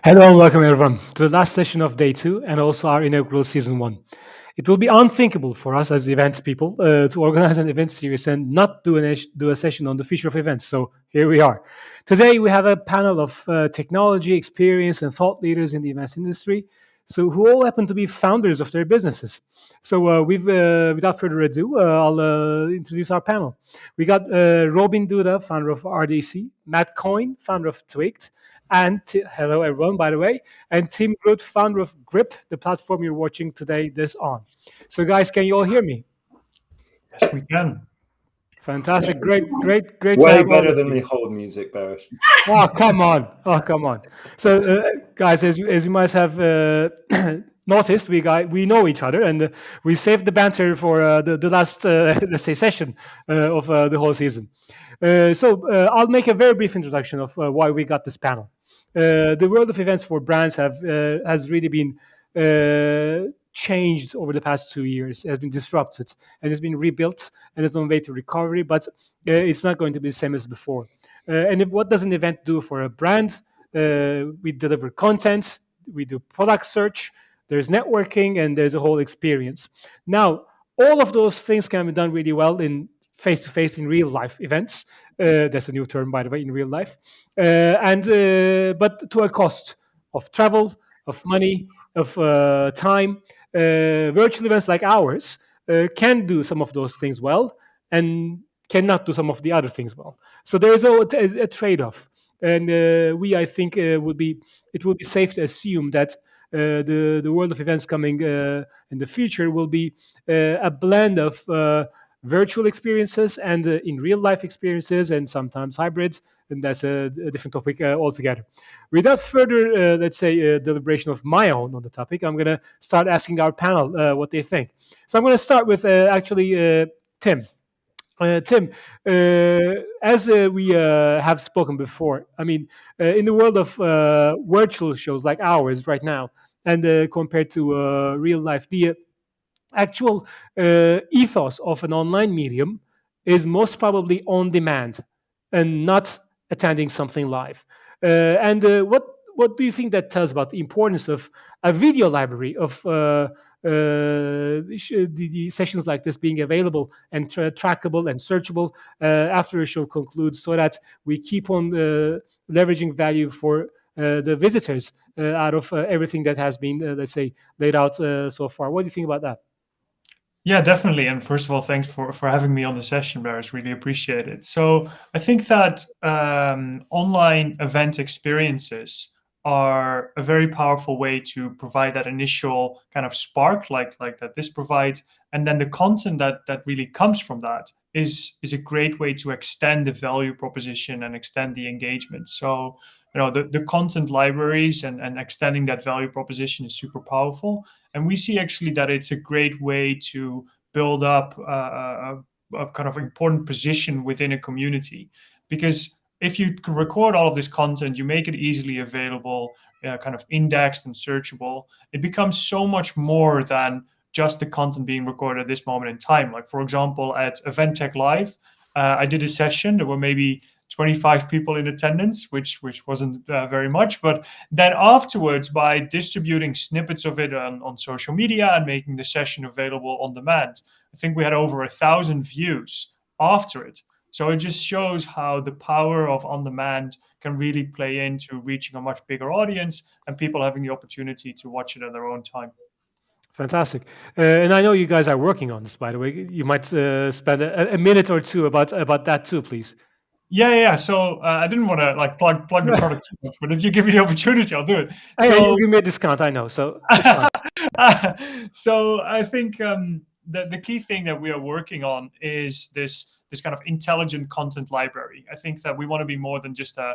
Hello and welcome everyone to the last session of day two and also our inaugural season one. It will be unthinkable for us as events people to organize an event series and not do a session on the future of events. So here we are. Today we have a panel of technology, experience, and thought leaders in the events industry. So who all happen to be founders of their businesses. So without further ado, I'll introduce our panel. We got Robyn Duda, founder of RDC, Matt Coyne, founder of Twigged, and hello everyone, by the way, and Tim Groot, founder of Grip, the platform you're watching today this on. So, guys, can you all hear me? Yes, we can. Fantastic, great to Way have all better of than you. the hold music, Barış. Oh, come on! Oh, come on! So, guys, as you might have noticed, we know each other, and we saved the banter for the last let's say session of the whole season. So, I'll make a very brief introduction of why we got this panel. The world of events for brands has really been changed over the past 2 years. It has been disrupted and it's been rebuilt, and it's on the way to recovery, but it's not going to be the same as before. What does an event do for a brand? We deliver content, we do product search, there's networking, and there's a whole experience. Now, all of those things can be done really well in face to face in real life events. That's a new term, by the way, in real life. But to a cost of travel, of money, of time. Virtual events like ours can do some of those things well and cannot do some of the other things well. So there is a trade-off, and I think, it would be safe to assume that the world of events coming in the future will be a blend of virtual experiences and in real life experiences, and sometimes hybrids, and that's a different topic altogether. Without further, let's say, deliberation of my own on the topic, I'm going to start asking our panel what they think. So I'm going to start with Tim. Tim, as we have spoken before, I mean, in the world of virtual shows like ours right now, and compared to real life, the actual ethos of an online medium is most probably on demand and not attending something live. What do you think that tells about the importance of a video library of the sessions like this being available and trackable and searchable after a show concludes, so that we keep on leveraging value for the visitors out of everything that has been, let's say, laid out so far? What do you think about that? Yeah, definitely. And first of all, thanks for having me on the session, Barış. Really appreciate it. So I think that online event experiences are a very powerful way to provide that initial kind of spark, like that this provides, and then the content that really comes from that is a great way to extend the value proposition and extend the engagement. So the content libraries and extending that value proposition is super powerful. And we see actually that it's a great way to build up a kind of important position within a community. Because if you can record all of this content, you make it easily available, kind of indexed and searchable, it becomes so much more than just the content being recorded at this moment in time. Like, for example, at Event Tech Live, I did a session. There were maybe 25 people in attendance, which wasn't very much. But then afterwards, by distributing snippets of it on social media and making the session available on demand, I think we had over 1,000 views after it. So it just shows how the power of on demand can really play into reaching a much bigger audience and people having the opportunity to watch it at their own time. Fantastic. And I know you guys are working on this, by the way. You might spend a minute or two about that too, please. Yeah. So I didn't want to like plug the product too much, but if you give me the opportunity, I'll do it. Hey, So you give me a discount, I know. So it's fine. so I think the key thing that we are working on is this kind of intelligent content library. I think that we want to be more than just a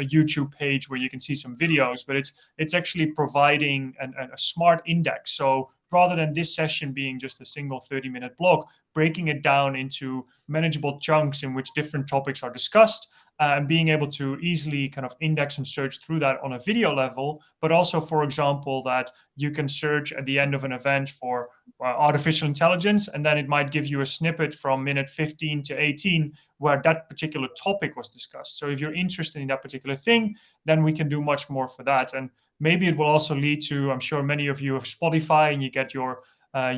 YouTube page where you can see some videos, but it's actually providing a smart index. So rather than this session being just a single 30-minute block, breaking it down into manageable chunks in which different topics are discussed, and being able to easily kind of index and search through that on a video level, but also, for example, that you can search at the end of an event for artificial intelligence, and then it might give you a snippet from minute 15 to 18 where that particular topic was discussed. So if you're interested in that particular thing, then we can do much more for that. And maybe it will also lead to, I'm sure many of you have Spotify and you get your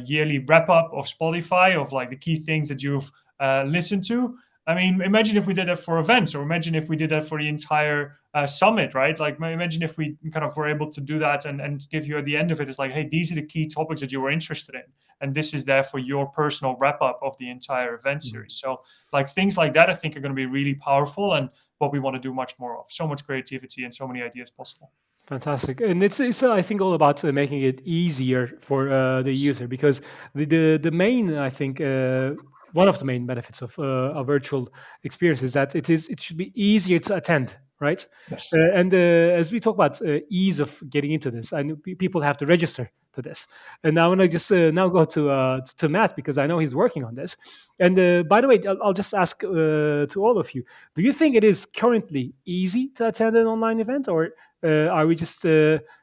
yearly wrap up of Spotify of like the key things that you've listened to. I mean, imagine if we did that for events, or imagine if we did that for the entire summit, right? Like, imagine if we kind of were able to do that and give you at the end of it, it's like, hey, these are the key topics that you were interested in. And this is there for your personal wrap up of the entire event series. So, like, things like that, I think, are going to be really powerful and what we want to do much more of. So much creativity and so many ideas possible. Fantastic, and it's I think all about making it easier for the user, because the main, I think, one of the main benefits of a virtual experience is that it should be easier to attend, right? Yes. And as we talk about ease of getting into this, I know people have to register to this, and I want to just now go to Matt, because I know he's working on this. And by the way, I'll just ask to all of you: do you think it is currently easy to attend an online event, or are we just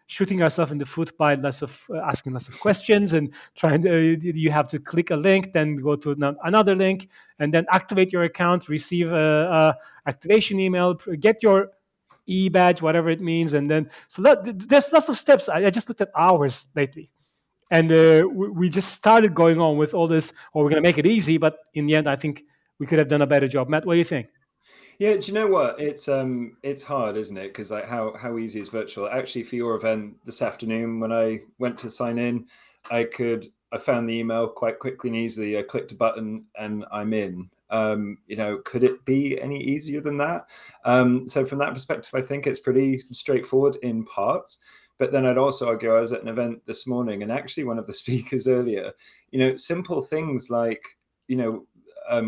shooting ourselves in the foot by asking lots of questions and trying to? You have to click a link, then go to another link, and then activate your account, receive a activation email, get your e-badge, whatever it means, and then there's lots of steps. I just looked at hours lately, and we just started going on with all this. Or we're going to make it easy, but in the end, I think we could have done a better job. Matt, what do you think? Yeah, do you know what? It's hard, isn't it? Because like how easy is virtual? Actually, for your event this afternoon, when I went to sign in, I found the email quite quickly and easily. I clicked a button and I'm in. Could it be any easier than that? So from that perspective, I think it's pretty straightforward in parts. But then I'd also argue, I was at an event this morning, and actually one of the speakers earlier, simple things like,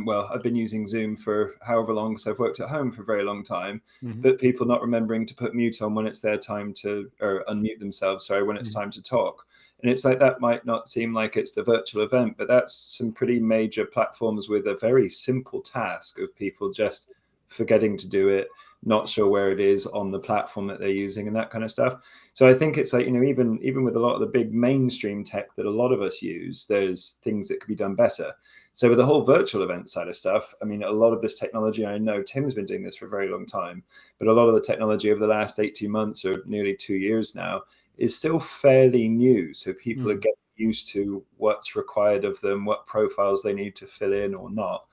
well, I've been using Zoom for however long, so I've worked at home for a very long time, but people not remembering to put mute on when it's their time to, or unmute themselves, sorry, when it's time to talk. And it's like, that might not seem like it's the virtual event, but that's some pretty major platforms with a very simple task of people just forgetting to do it, not sure where it is on the platform that they're using, and that kind of stuff. So I think it's like, even with a lot of the big mainstream tech that a lot of us use, there's things that could be done better. So with the whole virtual event side of stuff, I mean, a lot of this technology, I know Tim's been doing this for a very long time, but a lot of the technology over the last 18 months or nearly 2 years now is still fairly new. So people are getting used to what's required of them, what profiles they need to fill in or not.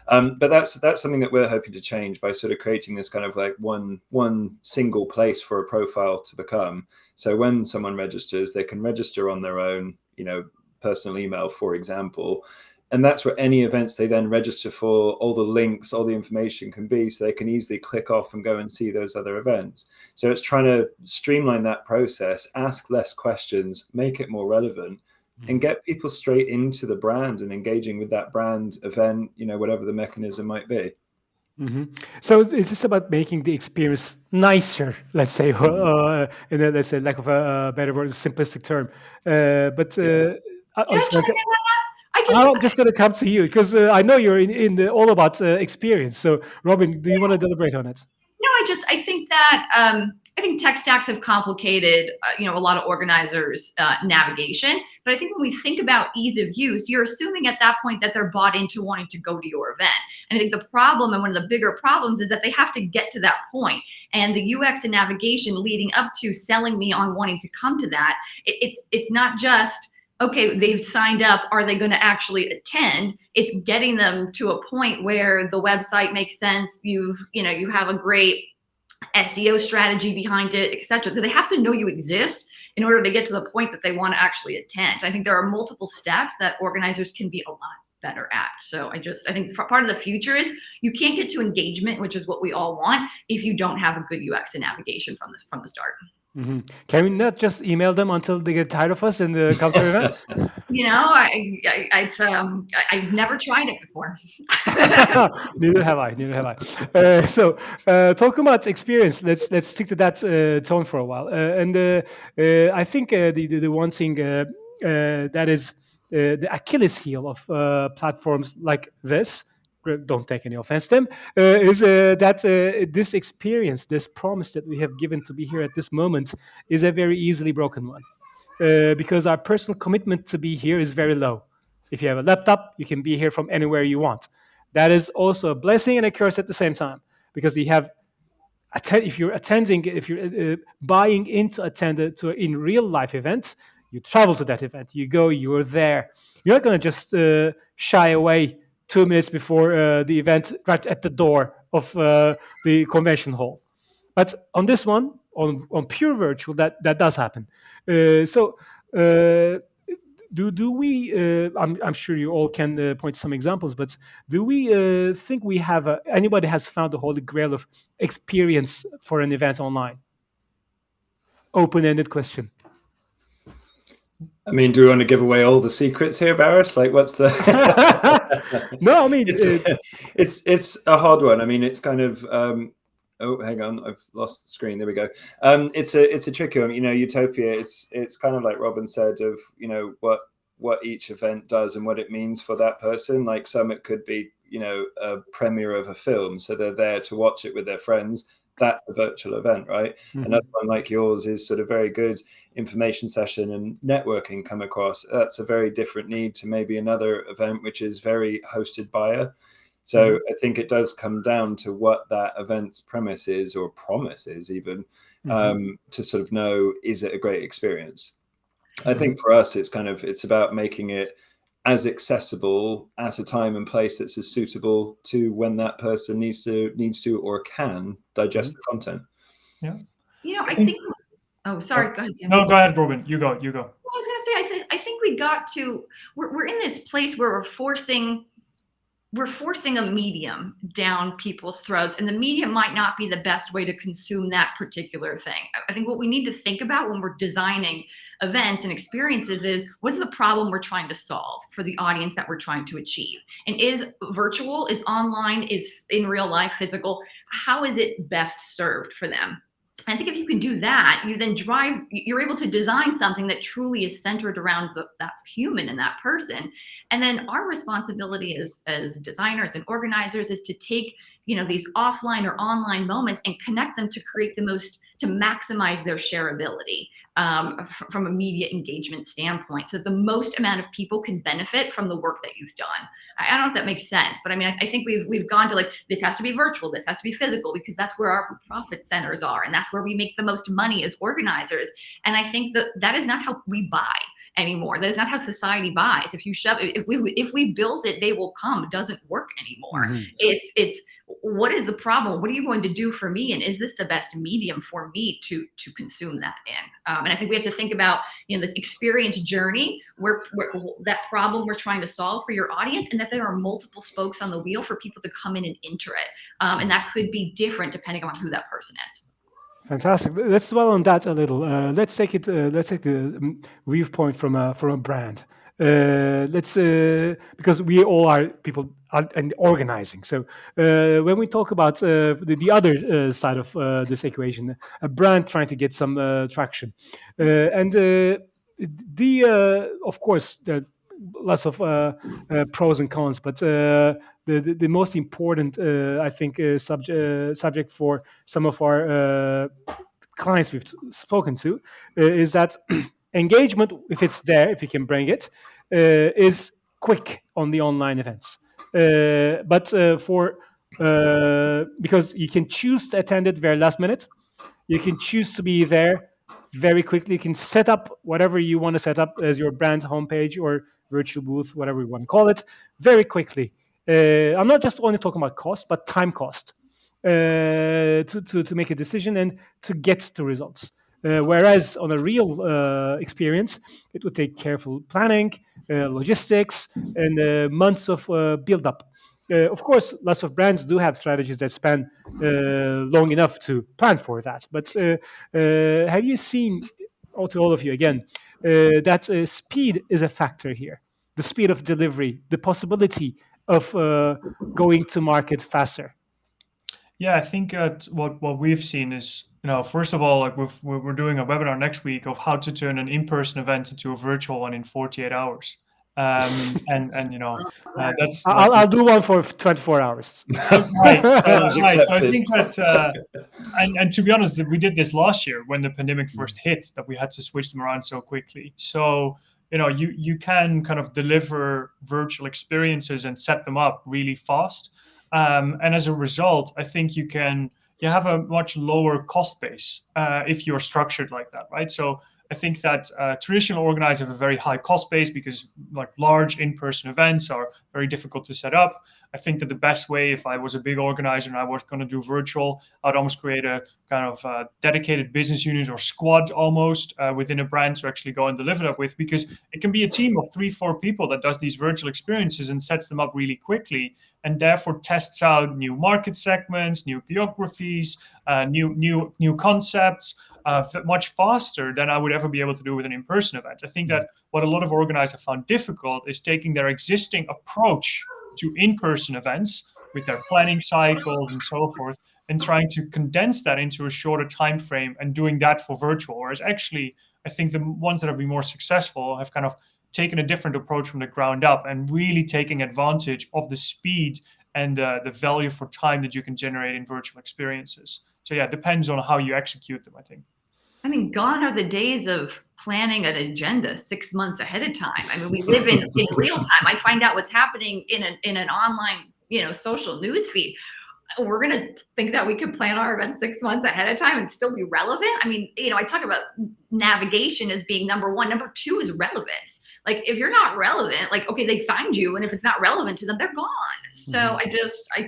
But that's something that we're hoping to change by sort of creating this kind of like one single place for a profile to become. So when someone registers, they can register on their own, personal email, for example. And that's where any events they then register for, all the links, all the information can be, so they can easily click off and go and see those other events. So it's trying to streamline that process, ask less questions, make it more relevant, and get people straight into the brand and engaging with that brand event, whatever the mechanism might be. So it's just about making the experience nicer, let's say, in a, let's say, lack of a better word, simplistic term. I'm just going to come to you, because I know you're in the all about experience. So, Robyn, do you want to deliberate on it? No, I think that I think tech stacks have complicated, a lot of organizers' navigation. But I think when we think about ease of use, you're assuming at that point that they're bought into wanting to go to your event. And I think the problem, and one of the bigger problems, is that they have to get to that point. And the UX and navigation leading up to selling me on wanting to come to that, it's not just, okay, they've signed up, are they going to actually attend? It's getting them to a point where the website makes sense. You have a great SEO strategy behind it, etc. So they have to know you exist in order to get to the point that they want to actually attend. I think there are multiple steps that organizers can be a lot better at. So I think part of the future is you can't get to engagement, which is what we all want, if you don't have a good UX and navigation from the start. Can we not just email them until they get tired of us and come to our event? I've never tried it before. Neither have I. So talking about experience, let's stick to that tone for a while. I think the one thing that is the Achilles heel of platforms like this. Don't take any offense, Tim. Is that this experience, this promise that we have given to be here at this moment, is a very easily broken one, because our personal commitment to be here is very low. If you have a laptop, you can be here from anywhere you want. That is also a blessing and a curse at the same time, because you have if you're attending, if you're buying into attend to in real life events, you travel to that event, you go, you're there. You're not going to just shy away 2 minutes before the event, right at the door of the convention hall. But on this one, on pure virtual, that does happen. So do we? I'm sure you all can point to some examples, but do we think we have anybody has found the holy grail of experience for an event online? Open-ended question. I mean, do we want to give away all the secrets here, Barış? Like, what's the? No, I mean it's a hard one. I mean, it's kind of. Oh, hang on, I've lost the screen. There we go. It's a tricky one. You know, Utopia. It's kind of like Robyn said, of what each event does and what it means for that person. Like, some it could be a premiere of a film, so they're there to watch it with their friends. That's a virtual event, right? Mhm. Another one like yours is sort of very good information session and networking come across. That's a very different need to maybe another event which is very hosted by. So I think it does come down to what that event's premise is, or promise is even, to sort of know, is it a great experience? I think for us, it's about making it as accessible at a time and place that's as suitable to when that person needs to or can digest the content. Yeah. I think. Oh, sorry. Go ahead, Jim. No, go ahead, Robyn. You go. I was going to say, I think we got to. We're in this place where we're forcing a medium down people's throats, and the medium might not be the best way to consume that particular thing. I think what we need to think about when we're designing events and experiences is, what's the problem we're trying to solve for the audience that we're trying to achieve? And is virtual, is online, is in real life physical, how is it best served for them? I think if you can do that, you're able to design something that truly is centered around that human and that person. And then our responsibility as designers and organizers is to take these offline or online moments and connect them to create to maximize their shareability from a media engagement standpoint, so the most amount of people can benefit from the work that you've done. I don't know if that makes sense, but I mean, I think we've gone to, like, this has to be virtual, this has to be physical, because that's where our profit centers are, and that's where we make the most money as organizers. And I think that is not how we buy anymore. That is not how society buys. If we build it, they will come. It doesn't work anymore. It's what is the problem? What are you going to do for me? And is this the best medium for me to consume that in? And I think we have to think about this experience journey, where that problem we're trying to solve for your audience, and that there are multiple spokes on the wheel for people to come in and enter it. And that could be different depending on who that person is. Fantastic. Let's dwell on that a little. Let's take the viewpoint from a brand. Because we all are people and organizing. So when we talk about the other side of this equation, a brand trying to get some traction, of course, there are lots of pros and cons, but the most important, I think, subject for some of our clients we've spoken to is that engagement, if it's there, if you can bring it, is quick on the online events. But because you can choose to attend it very last minute, you can choose to be there very quickly. You can set up whatever you want to set up as your brand's homepage or virtual booth, whatever you want to call it, very quickly. I'm not just only talking about cost, but time cost to make a decision and to get to results. Whereas on a real experience, it would take careful planning, logistics, and months of build-up. Of course, lots of brands do have strategies that span long enough to plan for that. But have you seen, to all of you again, that speed is a factor here? The speed of delivery, the possibility of going to market faster. Yeah, I think what we've seen is, first of all, like we're doing a webinar next week of how to turn an in-person event into a virtual one in 48 hours. And that's like I'll do one for 24 hours. right. Challenge Right. So I accepted. think that, and to be honest, we did this last year when the pandemic first hit, that we had to switch them around so quickly. So, you can kind of deliver virtual experiences and set them up really fast. And as a result, I think you have a much lower cost base if you're structured like that, right? So I think that traditional organizers have a very high cost base because like large in-person events are very difficult to set up. I think that the best way, if I was a big organizer and I was going to do virtual, I'd almost create a kind of dedicated business unit or squad almost within a brand to actually go and deliver that with, because it can be a team of 3-4 people that does these virtual experiences and sets them up really quickly, and therefore tests out new market segments, new geographies, new concepts much faster than I would ever be able to do with an in-person event. I think that what a lot of organizers have found difficult is taking their existing approach to in-person events with their planning cycles and so forth, and trying to condense that into a shorter time frame and doing that for virtual. Whereas actually, I think the ones that have been more successful have kind of taken a different approach from the ground up and really taking advantage of the speed and the value for time that you can generate in virtual experiences. So yeah, it depends on how you execute them, I think. I mean, gone are the days of planning an agenda 6 months ahead of time. I mean, we live in real time. I find out what's happening in an online, social news feed. We're going to think that we can plan our event 6 months ahead of time and still be relevant. I mean, I talk about navigation as being number one. Number two is relevance. Like, if you're not relevant, like, okay, they find you, and if it's not relevant to them, they're gone. So I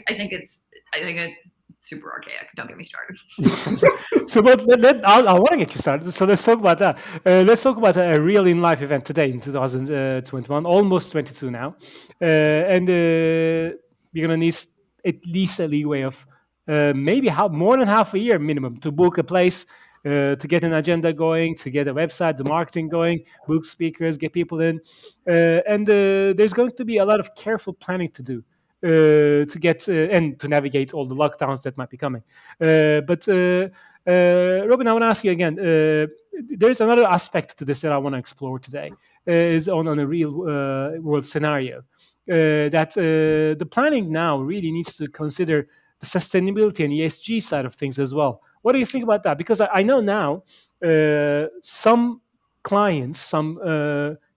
think it's super archaic. Don't get me started. So, but I want to get you started. So let's talk about that. Let's talk about a real in-life event today in 2021, almost 22 now, and we're gonna need at least a leeway of maybe more than half a year minimum to book a place, to get an agenda going, to get a website, the marketing going, book speakers, get people in, and there's going to be a lot of careful planning to do. To get and to navigate all the lockdowns that might be coming. But Robyn, I want to ask you again. There's another aspect to this that I want to explore today. Is on a real world scenario. That the planning now really needs to consider the sustainability and ESG side of things as well. What do you think about that? Because I know now some clients, some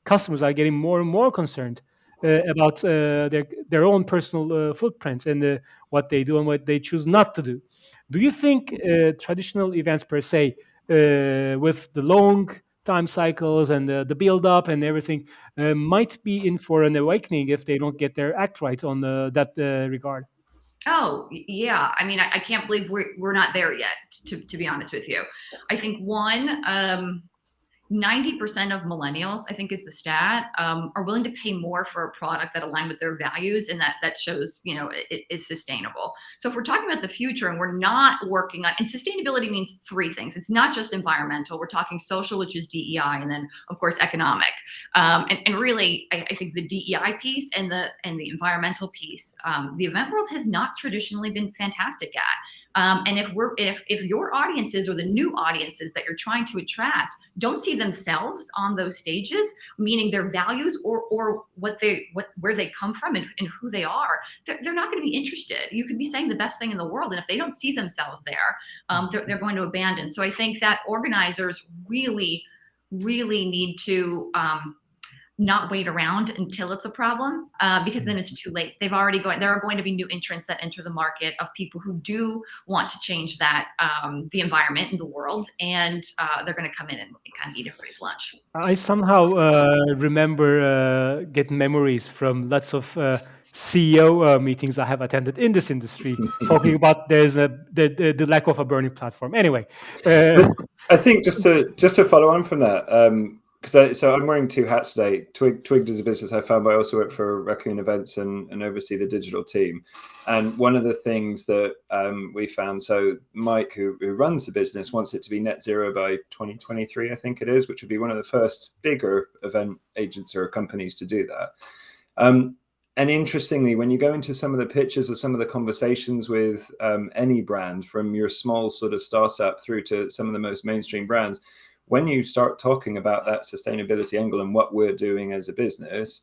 customers are getting more and more concerned about their own personal footprints and what they do and what they choose not to do. Do you think traditional events per se, with the long time cycles and the build up and everything, might be in for an awakening if they don't get their act right on that regard? Oh, yeah. I mean, I can't believe we're not there yet, to be honest with you. I think 90% of millennials, I think is the stat, are willing to pay more for a product that align with their values and that shows, it is sustainable. So if we're talking about the future and we're not working on, and sustainability means 3 things. It's not just environmental. We're talking social, which is DEI, and then of course economic. And really, I think the DEI piece and the environmental piece, the event world has not traditionally been fantastic at. And if your audiences or the new audiences that you're trying to attract don't see themselves on those stages, meaning their values or where they come from and who they are, they're not going to be interested. You could be saying the best thing in the world, and if they don't see themselves there, they're going to abandon. So I think that organizers really need to not wait around until it's a problem, because then it's too late. There are going to be new entrants that enter the market of people who do want to change that, the environment in the world, and they're going to come in and kind of eat everybody's lunch. I somehow remember get memories from lots of CEO meetings I have attended in this industry, talking about the lack of a burning platform. Anyway, I think just to follow on from that, because I'm wearing 2 hats today. Twigged is a business I found, but I also work for Raccoon Events and oversee the digital team. And one of the things that we found, so Mike, who runs the business, wants it to be net zero by 2023, I think it is, which would be one of the first bigger event agents or companies to do that. And interestingly, when you go into some of the pitches or some of the conversations with any brand, from your small sort of startup through to some of the most mainstream brands, when you start talking about that sustainability angle and what we're doing as a business,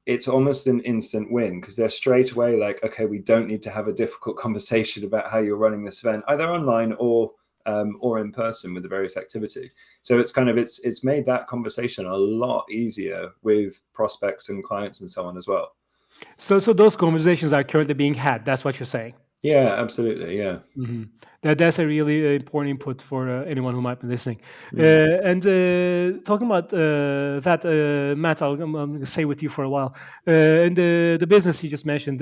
it's almost an instant win because they're straight away like, okay, we don't need to have a difficult conversation about how you're running this event, either online or in person with the various activity. So it's kind of it's made that conversation a lot easier with prospects and clients and so on as well. So those conversations are currently being had. That's what you're saying. Yeah, absolutely. Yeah. That's a really important input for anyone who might be listening. And talking about that, Matt, I'm going to stay with you for a while. And the business you just mentioned,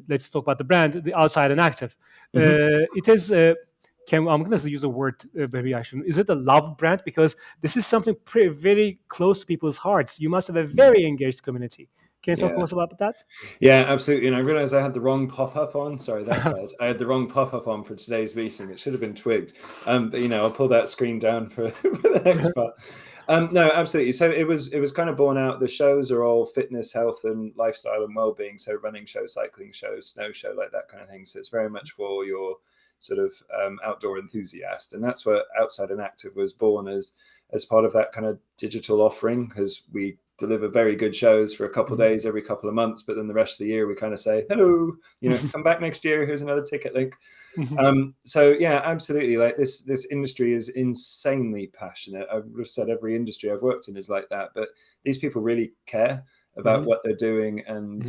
let's talk about the brand, the Outside and Active. It is. I'm going to use a word, maybe I shouldn't. Is it a love brand? Because this is something very close to people's hearts. You must have a very engaged community. Can you talk to us about that? Yeah, absolutely. And I realized I had the wrong pop-up on. Sorry, that side. I had the wrong pop-up on for today's meeting. It should have been Twigged. But I'll pull that screen down for the next part. No, absolutely. So it was kind of born out. The shows are all fitness, health, and lifestyle and well-being. So running show, cycling show, snow show, like that kind of thing. So it's very much for your sort of outdoor enthusiast. And that's where Outside and Active was born as part of that kind of digital offering, because we deliver very good shows for a couple of days every couple of months, but then the rest of the year we kind of say, hello, come back next year, here's another ticket link. So yeah, absolutely. Like this industry is insanely passionate. I've said every industry I've worked in is like that, but these people really care about what they're doing and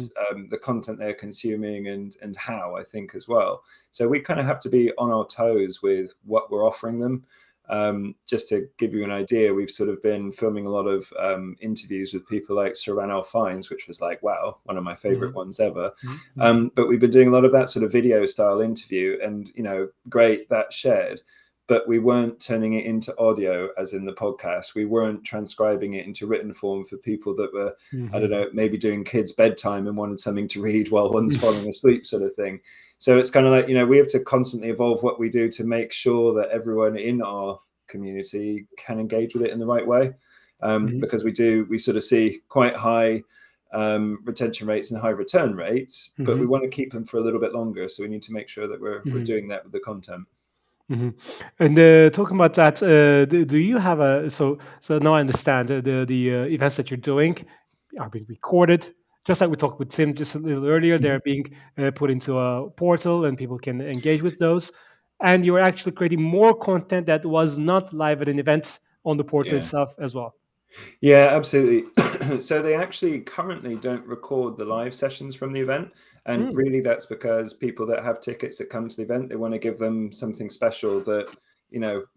the content they're consuming and how, I think, as well. So we kind of have to be on our toes with what we're offering them. Just to give you an idea, we've sort of been filming a lot of interviews with people like Sir Ranulph Fiennes, which was like, wow, one of my favorite ones ever. But we've been doing a lot of that sort of video style interview, and great, that's shared. But we weren't turning it into audio, as in the podcast. We weren't transcribing it into written form for people that were, I don't know, maybe doing kids' bedtime and wanted something to read while one's falling asleep, sort of thing. So it's kind of like, we have to constantly evolve what we do to make sure that everyone in our community can engage with it in the right way. Because we sort of see quite high retention rates and high return rates, but we want to keep them for a little bit longer. So we need to make sure that we're doing that with the content. And talking about that, do you have so now I understand the events that you're doing are being recorded, just like we talked with Tim just a little earlier. They're being put into a portal and people can engage with those, and you're actually creating more content that was not live at an event on the portal itself as well. Yeah, absolutely. So they actually currently don't record the live sessions from the event. And really that's because people that have tickets that come to the event, they want to give them something special that,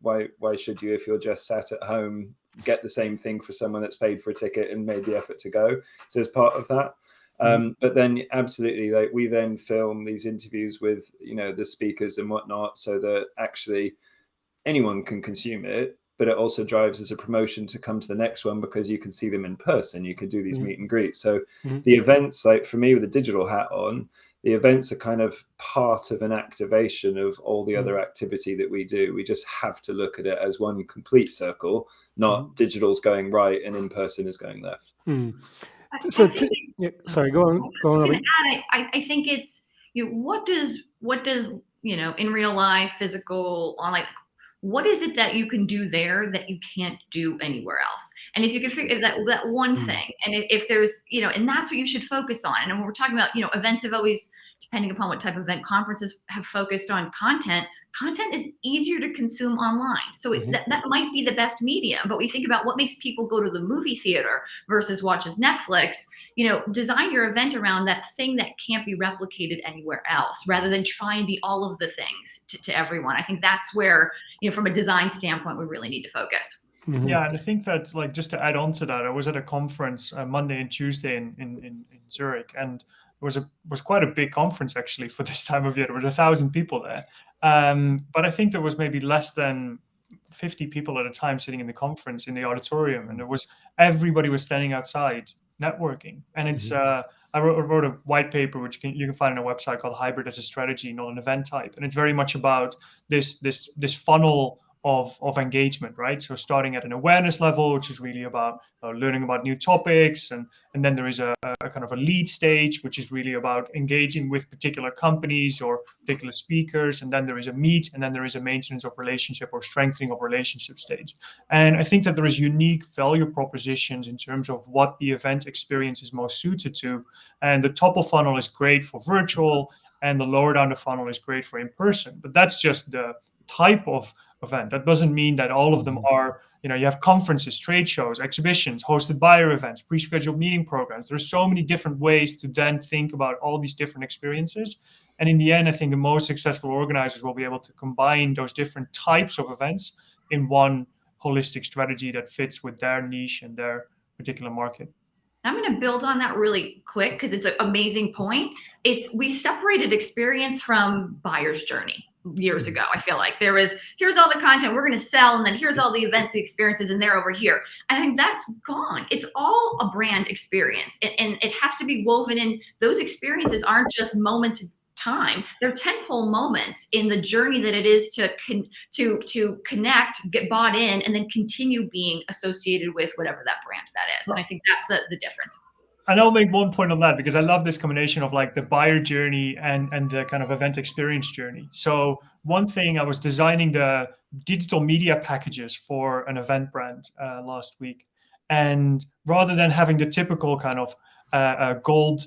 why should you, if you're just sat at home, get the same thing for someone that's paid for a ticket and made the effort to go. So as part of that. But then absolutely, like we then film these interviews with, the speakers and whatnot, so that actually anyone can consume it. But it also drives as a promotion to come to the next one because you can see them in person. You can do these meet and greets. So the events, like for me with a digital hat on, the events are kind of part of an activation of all the other activity that we do. We just have to look at it as one complete circle, not digital's going right and in person is going left. So sorry, go on. I think it's what does in real life, physical, online, what is it that you can do there that you can't do anywhere else? And if you can figure that one thing, and if there's, and that's what you should focus on. And when we're talking about, events have always, depending upon what type of event, conferences have focused on content. Content is easier to consume online. So that might be the best medium, but we think about what makes people go to the movie theater versus watches Netflix. Design your event around that thing that can't be replicated anywhere else, rather than try and be all of the things to everyone. I think that's where, from a design standpoint, we really need to focus. Yeah, and I think that, like, just to add on to that, I was at a conference Monday and Tuesday in Zurich, and it was quite a big conference actually for this time of year. There were 1,000 people there, but I think there was maybe less than 50 people at a time sitting in the conference in the auditorium, and everybody was standing outside networking. And it's I wrote a white paper which you can find on a website called Hybrid as a Strategy, not an Event Type, and it's very much about this funnel of engagement, right? So starting at an awareness level, which is really about learning about new topics, and then there is a kind of a lead stage, which is really about engaging with particular companies or particular speakers, and then there is a meet, and then there is a maintenance of relationship or strengthening of relationship stage. And I think that there is unique value propositions in terms of what the event experience is most suited to. And the top of funnel is great for virtual, and the lower down the funnel is great for in-person. But that's just the type of event. That doesn't mean that all of them are, you have conferences, trade shows, exhibitions, hosted buyer events, pre-scheduled meeting programs. There's so many different ways to then think about all these different experiences. And in the end, I think the most successful organizers will be able to combine those different types of events in one holistic strategy that fits with their niche and their particular market. I'm going to build on that really quick because it's an amazing point. We separated experience from buyer's journey years ago. I feel like there was, here's all the content we're going to sell, and then here's all the events, the experiences, and they're over here. And I think that's gone. It's all a brand experience, and it has to be woven in. Those experiences aren't just moments of time. They're tentpole moments in the journey that it is to connect, get bought in, and then continue being associated with whatever that brand that is. And I think that's the difference. And I'll make one point on that because I love this combination of like the buyer journey and the kind of event experience journey. So one thing, I was designing the digital media packages for an event brand last week. And rather than having the typical kind of gold,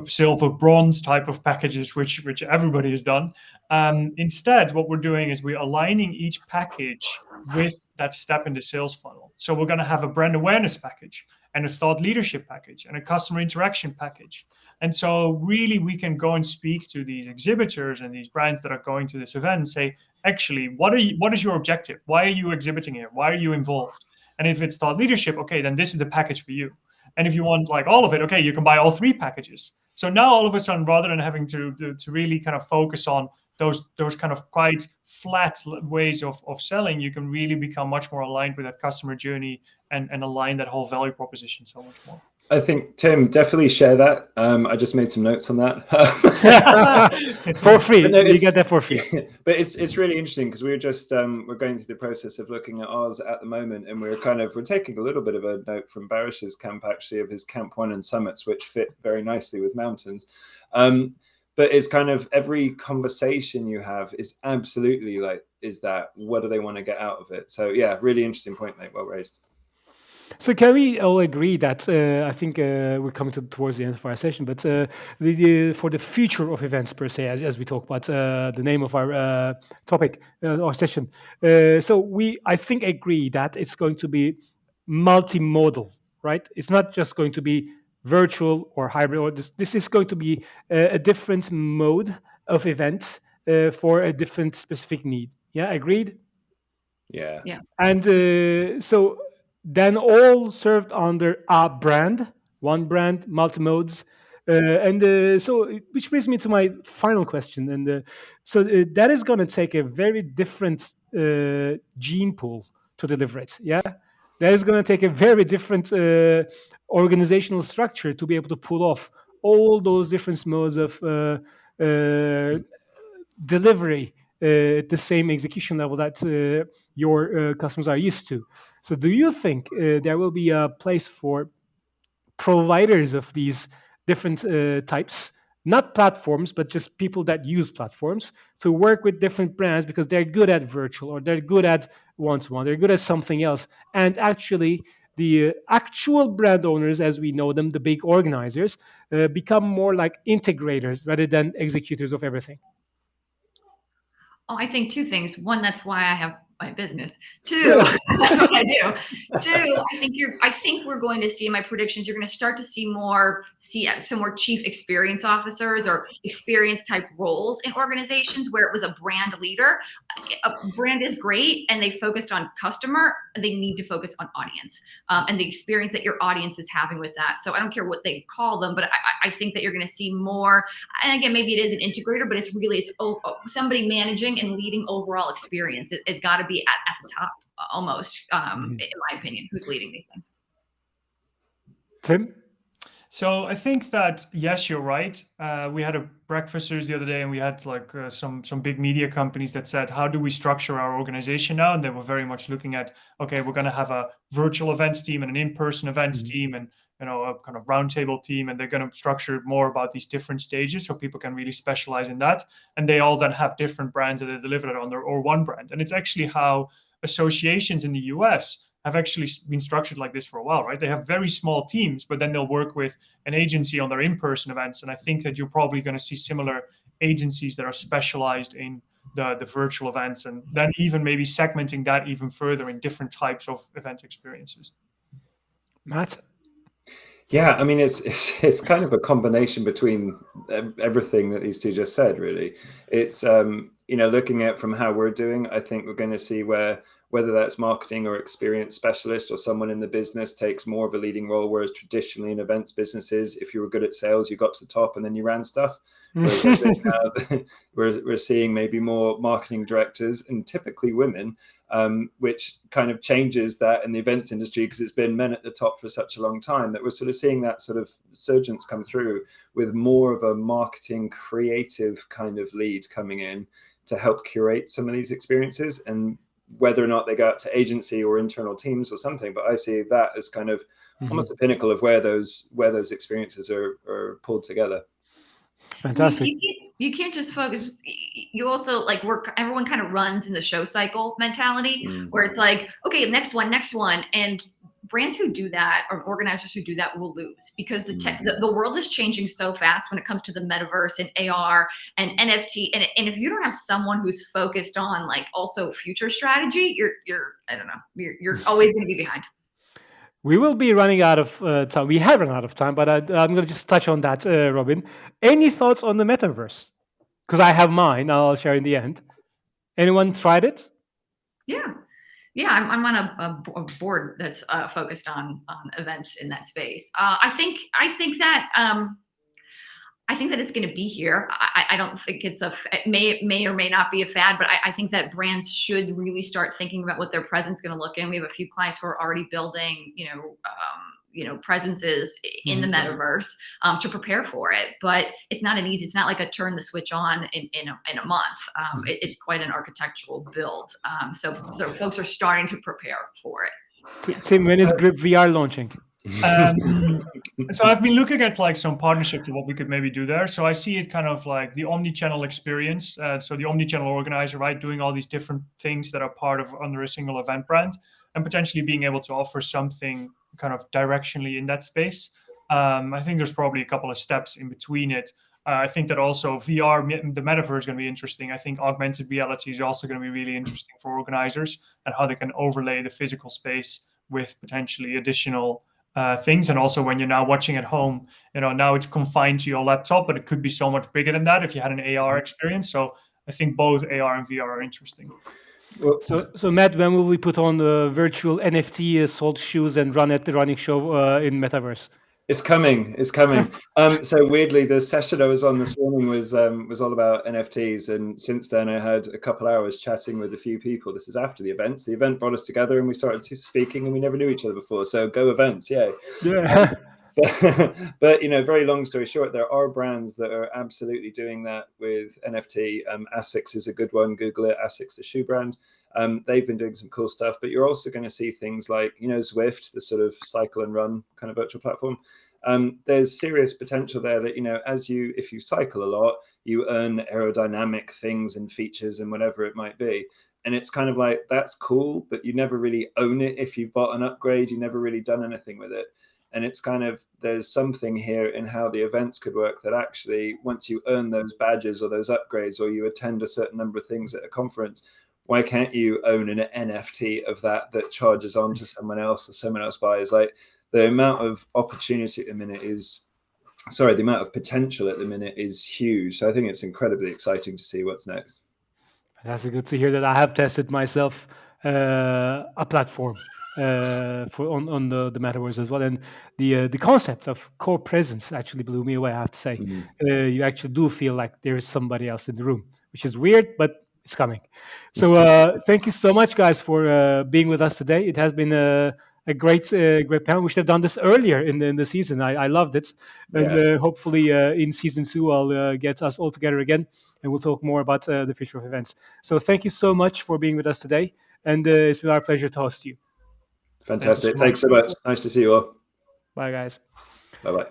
silver, bronze type of packages, which everybody has done, instead, what we're doing is we're aligning each package with that step in the sales funnel. So we're going to have a brand awareness package, and a thought leadership package, and a customer interaction package. And so really we can go and speak to these exhibitors and these brands that are going to this event and say, actually, what is your objective? Why are you exhibiting here? Why are you involved? And if it's thought leadership, okay, then this is the package for you. And if you want like all of it, okay, you can buy all 3 packages. So now all of a sudden, rather than having to really kind of focus on those kind of quite flat ways of selling, you can really become much more aligned with that customer journey and align that whole value proposition so much more. I think, Tim, definitely share that. I just made some notes on that. For free. No, you get that for free. But it's really interesting because we were just we're going through the process of looking at ours at the moment, and we're taking a little bit of a note from Barış's camp, actually, of his Camp 1 and summits, which fit very nicely with mountains. But it's kind of every conversation you have is absolutely like, is that, what do they want to get out of it? So yeah, really interesting point, mate. Well raised. So can we all agree that I think we're coming towards the end of our session, but for the future of events per se, as we talk about the name of our topic, our session. So I think agree that it's going to be multimodal, right? It's not just going to be virtual or hybrid. Or this is going to be a different mode of events for a different specific need. Yeah, agreed. Yeah. And so then all served under a brand, one brand, multi-modes. Which brings me to my final question. That is going to take a very different gene pool to deliver it. Yeah, that is going to take a very different organizational structure to be able to pull off all those different modes of delivery at the same execution level that your customers are used to. So do you think there will be a place for providers of these different types, not platforms, but just people that use platforms to work with different brands because they're good at virtual or they're good at one-to-one, they're good at something else, and actually the actual brand owners, as we know them, the big organizers, become more like integrators rather than executors of everything? Oh, I think 2 things. 1, that's why I have my business. 2, that's what I do. 2, I think we're going to see, in my predictions, you're going to start to see some more chief experience officers or experience type roles in organizations where it was a brand leader. A brand is great and they focused on customer. They need to focus on audience and the experience that your audience is having with that. So I don't care what they call them, but I think that you're going to see more. And again, maybe it is an integrator, but it's somebody managing and leading overall experience. It's got to be at the top almost, in my opinion, who's leading these things. Tim? So I think that, yes, you're right. We had a breakfasters the other day, and we had like some big media companies that said, how do we structure our organization now? And they were very much looking at, okay, we're going to have a virtual events team and an in-person events team, and a kind of roundtable team, and they're going to structure more about these different stages so people can really specialize in that. And they all then have different brands that they deliver it under, or one brand. And it's actually how associations in the US have actually been structured like this for a while, right? They have very small teams, but then they'll work with an agency on their in-person events. And I think that you're probably going to see similar agencies that are specialized in the virtual events, and then even maybe segmenting that even further in different types of event experiences. Matt? Yeah, I mean, it's kind of a combination between everything that these two just said, really. It's, looking at from how we're doing, I think we're going to see whether that's marketing or experience specialist or someone in the business takes more of a leading role, whereas traditionally in events businesses, if you were good at sales, you got to the top and then you ran stuff. Whereas I think we're seeing maybe more marketing directors, and typically women, which kind of changes that in the events industry, because it's been men at the top for such a long time, that we're sort of seeing that sort of surgence come through with more of a marketing creative kind of lead coming in to help curate some of these experiences, and whether or not they go out to agency or internal teams or something. But I see that as kind of almost a pinnacle of where those experiences are pulled together. Fantastic. You can't just focus. You also like work. Everyone kind of runs in the show cycle mentality, where it's like, okay, next one, and brands who do that or organizers who do that will lose, because the world is changing so fast when it comes to the metaverse and AR and NFT. And if you don't have someone who's focused on like also future strategy, you're I don't know, you're always going to be behind. We will be running out of time. We have run out of time, but I'm going to just touch on that, Robyn. Any thoughts on the metaverse? Because I have mine. I'll share in the end. Anyone tried it? Yeah, I'm on a board that's focused on events in that space. I think that it's going to be here. I don't think it may or may not be a fad, but I think that brands should really start thinking about what their presence is going to look in. We have a few clients who are already building, presences in the metaverse to prepare for it. But it's not it's not like a turn the switch on in a month. It's quite an architectural build. So folks are starting to prepare for it. Tim, when is Grip VR launching? So I've been looking at like some partnerships of what we could maybe do there. So I see it kind of like the omni-channel experience. So the omni-channel organizer, right, doing all these different things that are part of under a single event brand, and potentially being able to offer something kind of directionally in that space. I think there's probably a couple of steps in between it. I think that also VR, the metaverse, is going to be interesting. I think augmented reality is also going to be really interesting for organizers, and how they can overlay the physical space with potentially additional things. And also when you're now watching at home, now it's confined to your laptop, but it could be so much bigger than that if you had an AR experience. So I think both AR and VR are interesting. So Matt, when will we put on the virtual NFT sold shoes and run at the running show in metaverse? It's coming. So weirdly, the session I was on this morning was all about NFTs, and since then I had a couple hours chatting with a few people. This is after the event. So the event brought us together, and we started speaking, and we never knew each other before. So go events, yeah. But very long story short, there are brands that are absolutely doing that with NFT. Asics is a good one. Google it. Asics, the shoe brand. They've been doing some cool stuff, but you're also going to see things like, Zwift, the sort of cycle and run kind of virtual platform. There's serious potential there that, if you cycle a lot, you earn aerodynamic things and features and whatever it might be. And it's kind of like, that's cool, but you never really own it. If you've bought an upgrade, you never really done anything with it. And it's kind of, there's something here in how the events could work that actually, once you earn those badges or those upgrades, or you attend a certain number of things at a conference, why can't you own an NFT of that charges on to someone else, or someone else buys? Like, the amount of opportunity at the minute the amount of potential at the minute is huge. So I think it's incredibly exciting to see what's next. That's good to hear that. I have tested myself a platform on the metaverse as well, and the concept of core presence actually blew me away. I have to say, you actually do feel like there is somebody else in the room, which is weird, but it's coming. So thank you so much, guys, for being with us today. It has been a great panel. We should have done this earlier in the season. I loved it, and Yeah. hopefully in season 2 I'll get us all together again, and we'll talk more about the future of events. So thank you so much for being with us today, and it's been our pleasure to host you. Fantastic. so Thanks so much. Nice to see you all. Bye, guys. Bye bye.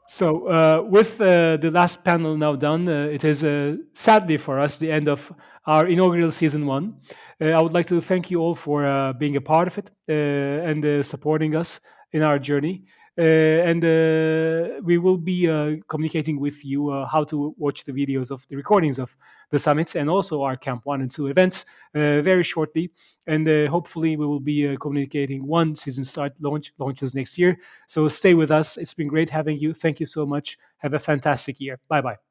So, with the last panel now done, it is sadly for us the end of our inaugural season 1. I would like to thank you all for being a part of it and supporting us in our journey. And we will be communicating with you how to watch the videos of the recordings of the summits and also our Camp 1 and 2 events very shortly. And hopefully, we will be communicating one season start launches next year. So stay with us. It's been great having you. Thank you so much. Have a fantastic year. Bye bye.